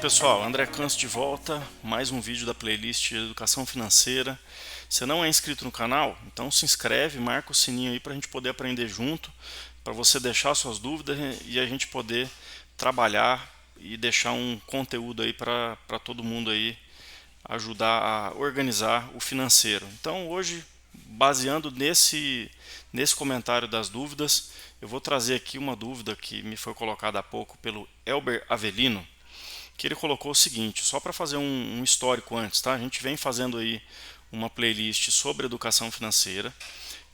pessoal, André Canso de volta, mais um vídeo da playlist de Educação Financeira. Se não é inscrito no canal, então se inscreve, marca o sininho aí para a gente poder aprender junto, para você deixar suas dúvidas e a gente poder trabalhar e deixar um conteúdo aí para todo mundo aí ajudar a organizar o financeiro. Então hoje, baseando nesse comentário das dúvidas, eu vou trazer aqui uma dúvida que me foi colocada há pouco pelo Elber Avelino, que ele colocou o seguinte, só para fazer um histórico antes, tá? A gente vem fazendo aí uma playlist sobre educação financeira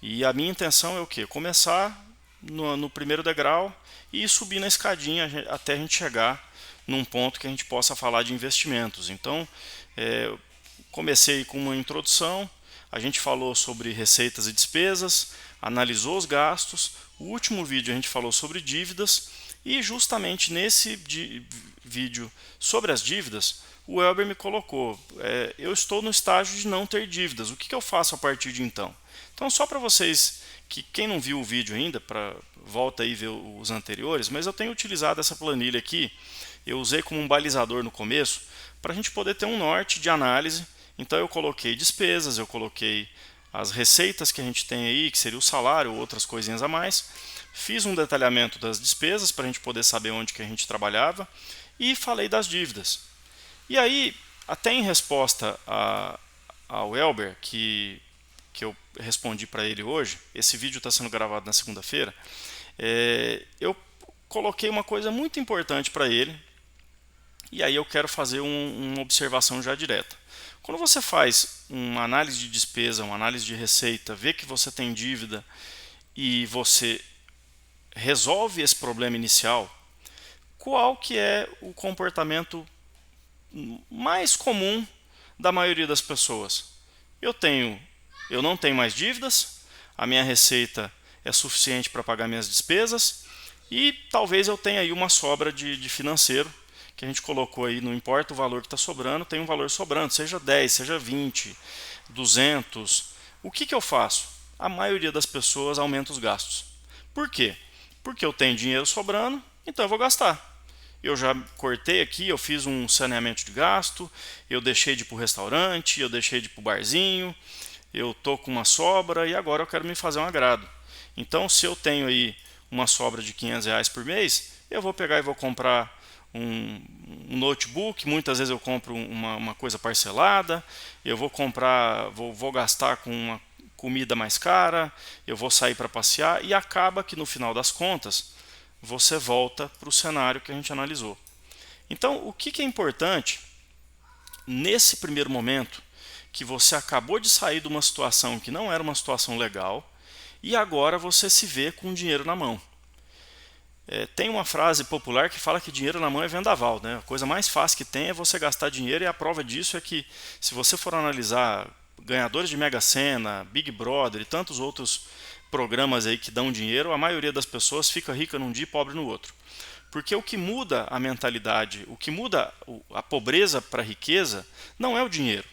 e a minha intenção é o quê? Começar no primeiro degrau e subir na escadinha até a gente chegar num ponto que a gente possa falar de investimentos. Então, comecei com uma introdução, a gente falou sobre receitas e despesas, analisou os gastos, o último vídeo a gente falou sobre dívidas e justamente nesse vídeo sobre as dívidas, o Elber me colocou, eu estou no estágio de não ter dívidas, o que eu faço a partir de então? Então só para vocês, que quem não viu o vídeo ainda, volta aí ver os anteriores, mas eu tenho utilizado essa planilha aqui, eu usei como um balizador no começo, para a gente poder ter um norte de análise. Então eu coloquei despesas, eu coloquei as receitas que a gente tem aí, que seria o salário ou outras coisinhas a mais. Fiz um detalhamento das despesas para a gente poder saber onde que a gente trabalhava e falei das dívidas. E aí, até em resposta ao Elber, que eu respondi para ele hoje, esse vídeo está sendo gravado na segunda-feira, eu coloquei uma coisa muito importante para ele, e aí eu quero fazer uma observação já direta. Quando você faz uma análise de despesa, uma análise de receita, vê que você tem dívida e você resolve esse problema inicial, qual que é o comportamento mais comum da maioria das pessoas? Eu não tenho mais dívidas, a minha receita é suficiente para pagar minhas despesas e talvez eu tenha aí uma sobra de financeiro, que a gente colocou aí, não importa o valor que está sobrando, tem um valor sobrando, seja 10, seja 20, 200. O que eu faço? A maioria das pessoas aumenta os gastos. Por quê? Porque eu tenho dinheiro sobrando, então eu vou gastar. Eu já cortei aqui, eu fiz um saneamento de gasto, eu deixei de ir para o restaurante, eu deixei de ir para o barzinho, eu estou com uma sobra e agora eu quero me fazer um agrado. Então, se eu tenho aí uma sobra de R$ 500 por mês, eu vou pegar e vou comprar um notebook, muitas vezes eu compro uma coisa parcelada, eu vou comprar, vou gastar com uma comida mais cara, eu vou sair para passear e acaba que no final das contas você volta para o cenário que a gente analisou. Então, o que é importante nesse primeiro momento, que você acabou de sair de uma situação que não era uma situação legal e agora você se vê com dinheiro na mão. Tem uma frase popular que fala que dinheiro na mão é vendaval, né? A coisa mais fácil que tem é você gastar dinheiro, e a prova disso é que, se você for analisar ganhadores de Mega Sena, Big Brother e tantos outros programas aí que dão dinheiro, a maioria das pessoas fica rica num dia e pobre no outro. Porque o que muda a mentalidade, o que muda a pobreza para a riqueza, não é o dinheiro.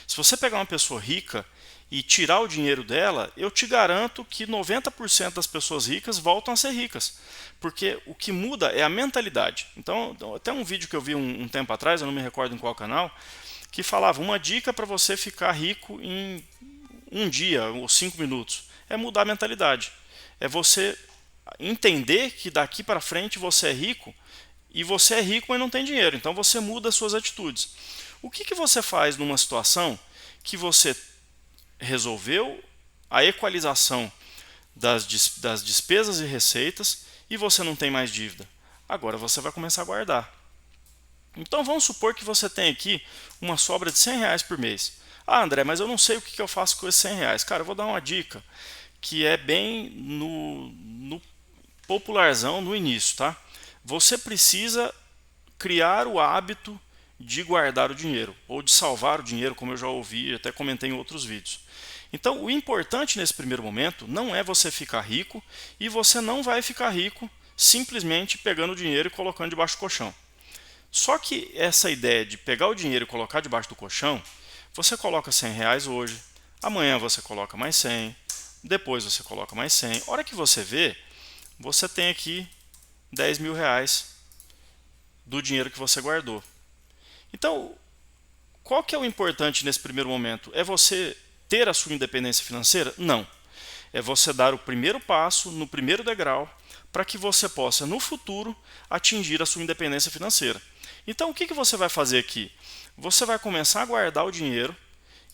Se você pegar uma pessoa rica e tirar o dinheiro dela, eu te garanto que 90% das pessoas ricas voltam a ser ricas. Porque o que muda é a mentalidade. Então, até um vídeo que eu vi um tempo atrás, eu não me recordo em qual canal, que falava uma dica para você ficar rico em um dia ou 5 minutos. É mudar a mentalidade. É você entender que daqui para frente você é rico, e você é rico, mas não tem dinheiro. Então você muda as suas atitudes. O que você faz numa situação que você resolveu a equalização das despesas e receitas e você não tem mais dívida? Agora você vai começar a guardar. Então vamos supor que você tem aqui uma sobra de R$ 100 por mês. Ah, André, mas eu não sei o que eu faço com esses R$ 100. Cara, eu vou dar uma dica que é bem no popularzão no início, tá? Você precisa criar o hábito de guardar o dinheiro ou de salvar o dinheiro, como eu já ouvi e até comentei em outros vídeos. Então, o importante nesse primeiro momento não é você ficar rico, e você não vai ficar rico simplesmente pegando o dinheiro e colocando debaixo do colchão. Só que essa ideia de pegar o dinheiro e colocar debaixo do colchão, você coloca R$ 100 hoje, amanhã você coloca mais 100, depois você coloca mais 100. A hora que você vê, você tem aqui R$ 10.000 do dinheiro que você guardou. Então, qual que é o importante nesse primeiro momento? É você ter a sua independência financeira? Não. É você dar o primeiro passo, no primeiro degrau, para que você possa, no futuro, atingir a sua independência financeira. Então, o que você vai fazer aqui? Você vai começar a guardar o dinheiro,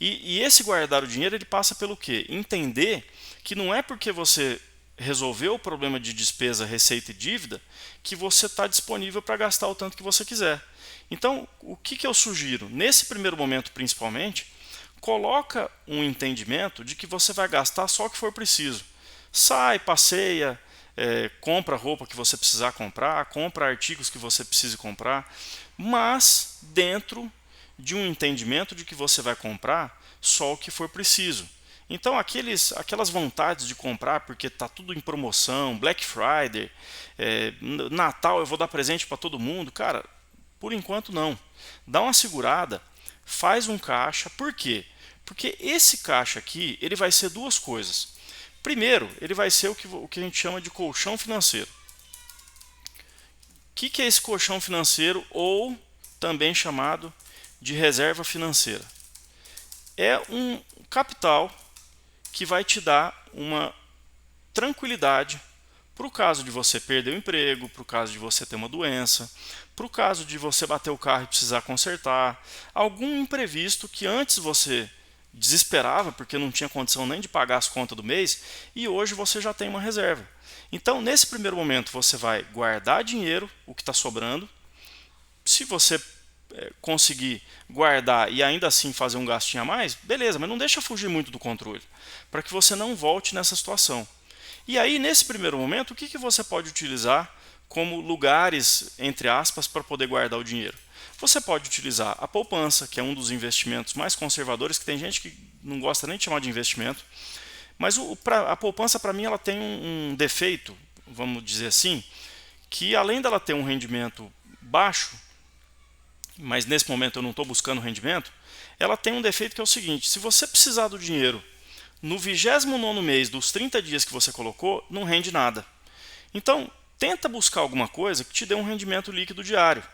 e esse guardar o dinheiro ele passa pelo quê? Entender que não é porque você resolveu o problema de despesa, receita e dívida que você está disponível para gastar o tanto que você quiser. Então, o que eu sugiro? Nesse primeiro momento, principalmente, coloca um entendimento de que você vai gastar só o que for preciso. Sai, passeia, compra roupa que você precisar comprar, compra artigos que você precise comprar, mas dentro de um entendimento de que você vai comprar só o que for preciso. Então aquelas vontades de comprar porque está tudo em promoção, Black Friday, Natal eu vou dar presente para todo mundo, cara, por enquanto não. Dá uma segurada, faz um caixa, por quê? Porque esse caixa aqui ele vai ser duas coisas. Primeiro, ele vai ser o que a gente chama de colchão financeiro. O que é esse colchão financeiro ou também chamado de reserva financeira? É um capital que vai te dar uma tranquilidade para o caso de você perder o emprego, para o caso de você ter uma doença, para o caso de você bater o carro e precisar consertar, algum imprevisto que antes você desesperava porque não tinha condição nem de pagar as contas do mês e hoje você já tem uma reserva. Então, nesse primeiro momento, você vai guardar dinheiro, o que está sobrando. Se você conseguir guardar e ainda assim fazer um gastinho a mais, beleza, mas não deixa fugir muito do controle, para que você não volte nessa situação. E aí, nesse primeiro momento, o que você pode utilizar como lugares, entre aspas, para poder guardar o dinheiro? Você pode utilizar a poupança, que é um dos investimentos mais conservadores, que tem gente que não gosta nem de chamar de investimento, mas a poupança, para mim, ela tem um defeito, vamos dizer assim, que além dela ter um rendimento baixo, mas nesse momento eu não estou buscando rendimento, ela tem um defeito que é o seguinte: se você precisar do dinheiro no 29º mês dos 30 dias que você colocou, não rende nada. Então, tenta buscar alguma coisa que te dê um rendimento líquido diário.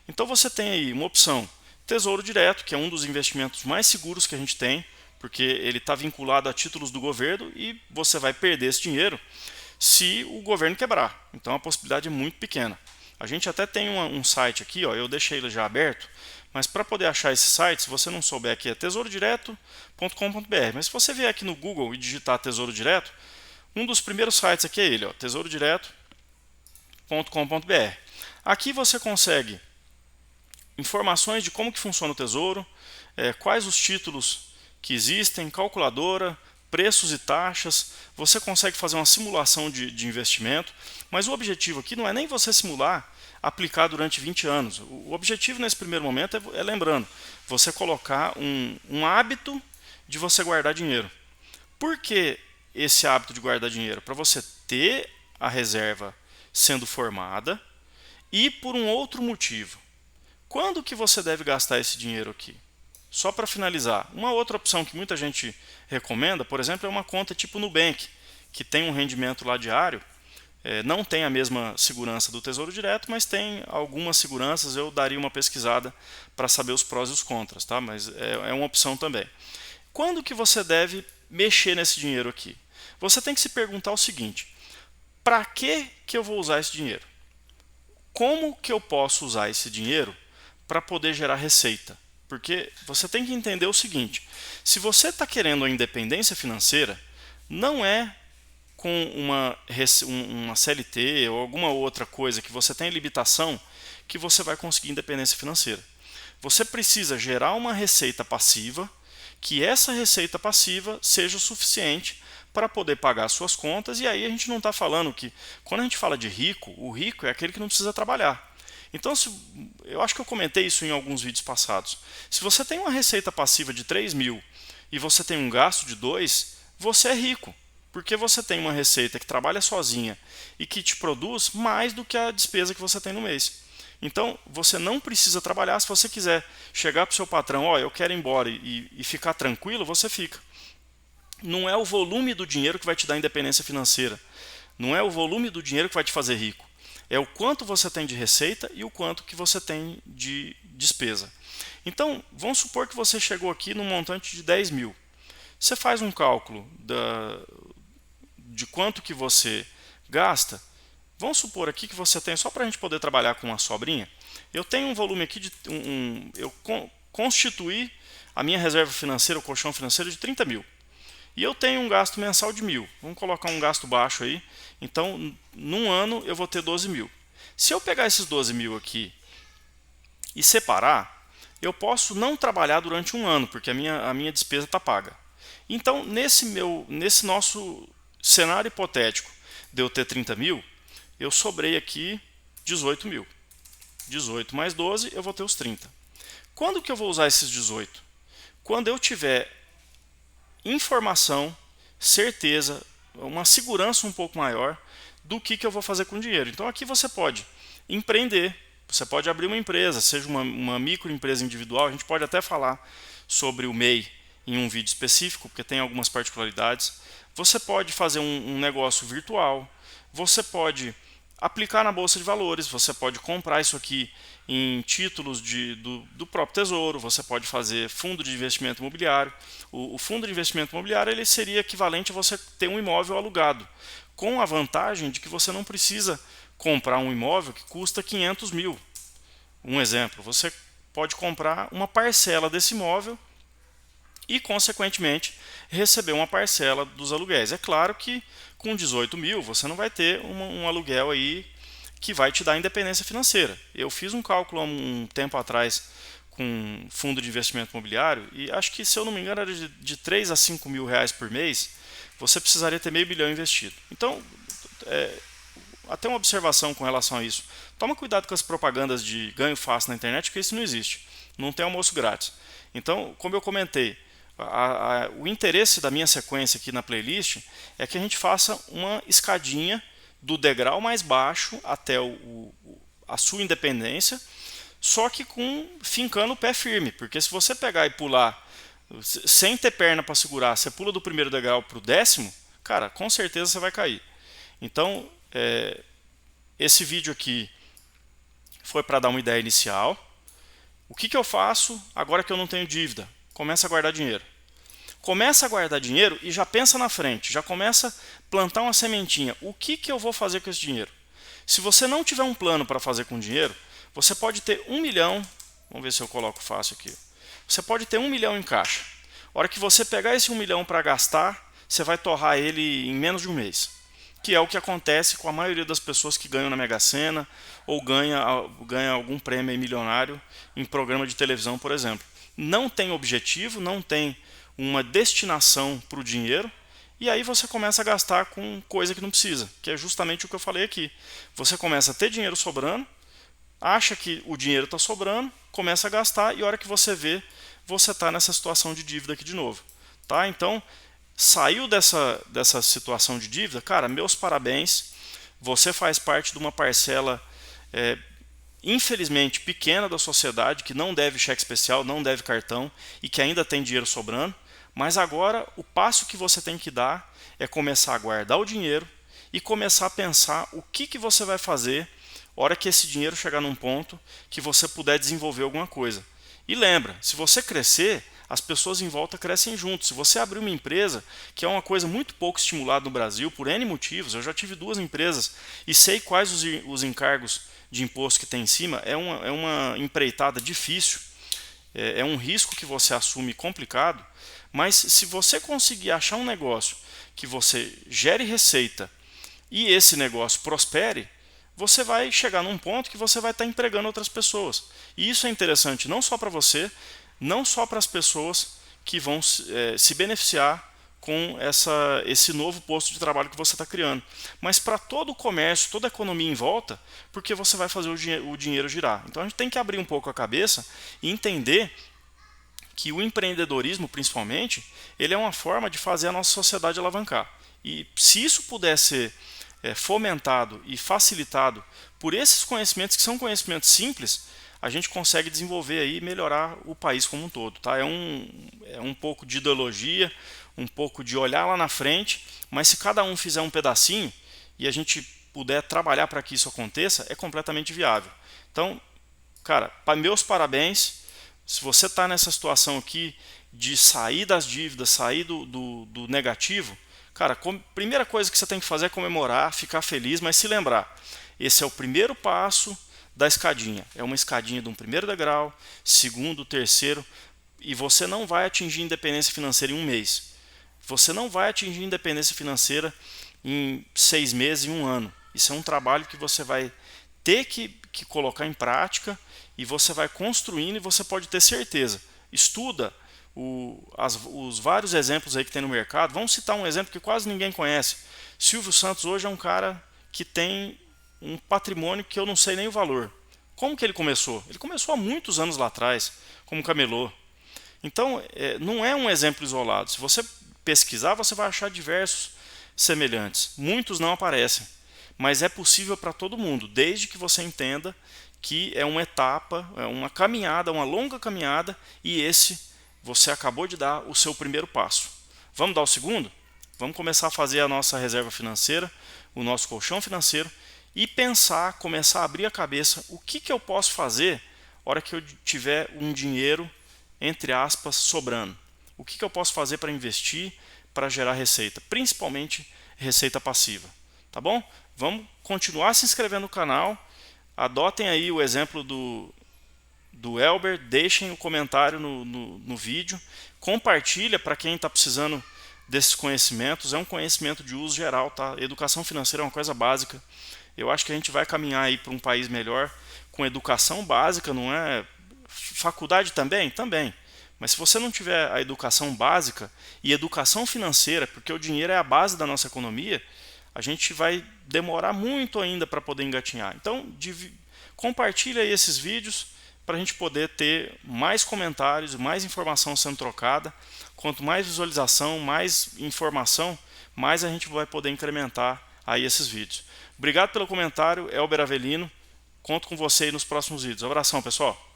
Então você tem aí uma opção, Tesouro Direto, que é um dos investimentos mais seguros que a gente tem, porque ele está vinculado a títulos do governo e você vai perder esse dinheiro se o governo quebrar. Então a possibilidade é muito pequena. A gente até tem um site aqui, ó, eu deixei ele já aberto, mas para poder achar esse site, se você não souber aqui, é tesourodireto.com.br. Mas se você vier aqui no Google e digitar Tesouro Direto, um dos primeiros sites aqui é ele, ó, tesourodireto.com.br. Aqui você consegue informações de como que funciona o Tesouro, quais os títulos que existem, calculadora, preços e taxas. Você consegue fazer uma simulação de investimento, mas o objetivo aqui não é nem você simular aplicar durante 20 anos. O objetivo nesse primeiro momento lembrando, você colocar um hábito de você guardar dinheiro. Por que esse hábito de guardar dinheiro? Para você ter a reserva sendo formada e por um outro motivo. Quando que você deve gastar esse dinheiro aqui? Só para finalizar, uma outra opção que muita gente recomenda, por exemplo, é uma conta tipo Nubank, que tem um rendimento lá diário, não tem a mesma segurança do Tesouro Direto, mas tem algumas seguranças, eu daria uma pesquisada para saber os prós e os contras, tá? Mas é uma opção também. Quando que você deve mexer nesse dinheiro aqui? Você tem que se perguntar o seguinte: para que eu vou usar esse dinheiro? Como que eu posso usar esse dinheiro para poder gerar receita? Porque você tem que entender o seguinte: se você está querendo a independência financeira, não é com uma CLT ou alguma outra coisa que você tem limitação que você vai conseguir independência financeira. Você precisa gerar uma receita passiva, que essa receita passiva seja o suficiente para poder pagar suas contas. E aí a gente não está falando que, quando a gente fala de rico, o rico é aquele que não precisa trabalhar. Então, eu acho que eu comentei isso em alguns vídeos passados. Se você tem uma receita passiva de 3 mil e você tem um gasto de 2, você é rico. Porque você tem uma receita que trabalha sozinha e que te produz mais do que a despesa que você tem no mês. Então, você não precisa trabalhar. Se você quiser chegar para o seu patrão, ó, eu quero ir embora e ficar tranquilo, você fica. Não é o volume do dinheiro que vai te dar independência financeira. Não é o volume do dinheiro que vai te fazer rico. É o quanto você tem de receita e o quanto que você tem de despesa. Então, vamos supor que você chegou aqui num montante de 10 mil. Você faz um cálculo de quanto que você gasta. Vamos supor aqui que você tem, só para a gente poder trabalhar com uma sobrinha, eu tenho um volume aqui de eu constituí a minha reserva financeira, o colchão financeiro de 30 mil. E eu tenho um gasto mensal de 1.000. Vamos colocar um gasto baixo aí. Então, num ano eu vou ter 12 mil. Se eu pegar esses 12 mil aqui e separar, eu posso não trabalhar durante um ano, porque a minha despesa está paga. Então, nesse nosso cenário hipotético de eu ter 30 mil, eu sobrei aqui 18 mil. 18 mais 12, eu vou ter os 30. Quando que eu vou usar esses 18? Quando eu tiver informação, certeza, uma segurança um pouco maior do que eu vou fazer com o dinheiro. Então aqui você pode empreender, você pode abrir uma empresa, seja uma microempresa individual. A gente pode até falar sobre o MEI em um vídeo específico, porque tem algumas particularidades. Você pode fazer um negócio virtual, você pode aplicar na Bolsa de Valores, você pode comprar isso aqui em títulos do próprio Tesouro, você pode fazer fundo de investimento imobiliário. O fundo de investimento imobiliário ele seria equivalente a você ter um imóvel alugado, com a vantagem de que você não precisa comprar um imóvel que custa 500 mil. Um exemplo, você pode comprar uma parcela desse imóvel e, consequentemente, receber uma parcela dos aluguéis. É claro que com 18 mil você não vai ter um aluguel aí que vai te dar independência financeira. Eu fiz um cálculo há um tempo atrás com fundo de investimento imobiliário e acho que, se eu não me engano, era de 3 a 5 mil reais por mês, você precisaria ter meio bilhão investido. Então, até uma observação com relação a isso. Toma cuidado com as propagandas de ganho fácil na internet, porque isso não existe. Não tem almoço grátis. Então, como eu comentei, o interesse da minha sequência aqui na playlist é que a gente faça uma escadinha do degrau mais baixo até a sua independência, só que fincando o pé firme, porque se você pegar e pular sem ter perna para segurar, você pula do primeiro degrau para o 10º, cara, com certeza você vai cair. Então, esse vídeo aqui foi para dar uma ideia inicial. O que eu faço agora que eu não tenho dívida? Começa a guardar dinheiro. Começa a guardar dinheiro e já pensa na frente, já começa a plantar uma sementinha. O que eu vou fazer com esse dinheiro? Se você não tiver um plano para fazer com dinheiro, você pode ter 1 milhão, vamos ver se eu coloco fácil aqui. Você pode ter 1 milhão em caixa. A hora que você pegar esse 1 milhão para gastar, você vai torrar ele em menos de um mês. Que é o que acontece com a maioria das pessoas que ganham na Mega Sena ou ganha algum prêmio milionário em programa de televisão, por exemplo. Não tem objetivo, não tem uma destinação para o dinheiro, e aí você começa a gastar com coisa que não precisa, que é justamente o que eu falei aqui. Você começa a ter dinheiro sobrando, acha que o dinheiro está sobrando, começa a gastar, e a hora que você vê, você está nessa situação de dívida aqui de novo. Tá? Então, saiu dessa situação de dívida, cara, meus parabéns, você faz parte de uma parcela infelizmente pequena da sociedade que não deve cheque especial, não deve cartão e que ainda tem dinheiro sobrando, mas agora o passo que você tem que dar é começar a guardar o dinheiro e começar a pensar o que você vai fazer na hora que esse dinheiro chegar num ponto que você puder desenvolver alguma coisa. E lembra, se você crescer, as pessoas em volta crescem junto. Se você abrir uma empresa, que é uma coisa muito pouco estimulada no Brasil, por N motivos, eu já tive 2 empresas e sei quais os encargos de imposto que tem em cima, é uma empreitada difícil, é um risco que você assume complicado, mas se você conseguir achar um negócio que você gere receita e esse negócio prospere, você vai chegar num ponto que você vai estar empregando outras pessoas. E isso é interessante não só para você, não só para as pessoas que vão se beneficiar com esse novo posto de trabalho que você está criando, mas para todo o comércio, toda a economia em volta, porque você vai fazer o dinheiro girar. Então a gente tem que abrir um pouco a cabeça e entender que o empreendedorismo, principalmente, ele é uma forma de fazer a nossa sociedade alavancar. E se isso puder ser fomentado e facilitado por esses conhecimentos, que são conhecimentos simples, a gente consegue desenvolver aí e melhorar o país como um todo. Tá? É um pouco de ideologia, um pouco de olhar lá na frente, mas se cada um fizer um pedacinho e a gente puder trabalhar para que isso aconteça, é completamente viável. Então, cara, meus parabéns, Se você está nessa situação aqui de sair das dívidas, sair do negativo, cara, primeira coisa que você tem que fazer é comemorar, ficar feliz, mas se lembrar, esse é o primeiro passo da escadinha. É uma escadinha de um primeiro degrau, segundo, terceiro, e você não vai atingir independência financeira em um mês. Você não vai atingir independência financeira em 6 meses, em um ano. Isso é um trabalho que você vai ter que colocar em prática e você vai construindo, e você pode ter certeza. Estuda os vários exemplos aí que tem no mercado. Vamos citar um exemplo que quase ninguém conhece. Silvio Santos hoje é um cara que tem um patrimônio que eu não sei nem o valor. Como que ele começou? Ele começou há muitos anos lá atrás, como camelô. Então, não é um exemplo isolado. Se você pesquisar, você vai achar diversos semelhantes. Muitos não aparecem, mas é possível para todo mundo, desde que você entenda que é uma etapa, é uma caminhada, uma longa caminhada, e você acabou de dar o seu primeiro passo. Vamos dar o segundo? Vamos começar a fazer a nossa reserva financeira, o nosso colchão financeiro, e pensar, começar a abrir a cabeça, o que eu posso fazer na hora que eu tiver um dinheiro, entre aspas, sobrando. O que eu posso fazer para investir, para gerar receita, principalmente receita passiva. Tá bom? Vamos continuar se inscrevendo no canal, adotem aí o exemplo do Elber, deixem o comentário no vídeo, compartilha para quem está precisando desses conhecimentos. É um conhecimento de uso geral, tá? Educação financeira é uma coisa básica. Eu acho que a gente vai caminhar aí para um país melhor com educação básica, não é faculdade também? Também. Mas se você não tiver a educação básica e educação financeira, porque o dinheiro é a base da nossa economia, a gente vai demorar muito ainda para poder engatinhar. Então, compartilha aí esses vídeos para a gente poder ter mais comentários, mais informação sendo trocada. Quanto mais visualização, mais informação, mais a gente vai poder incrementar aí esses vídeos. Obrigado pelo comentário, Elber Avelino. Conto com você aí nos próximos vídeos. Abração, pessoal!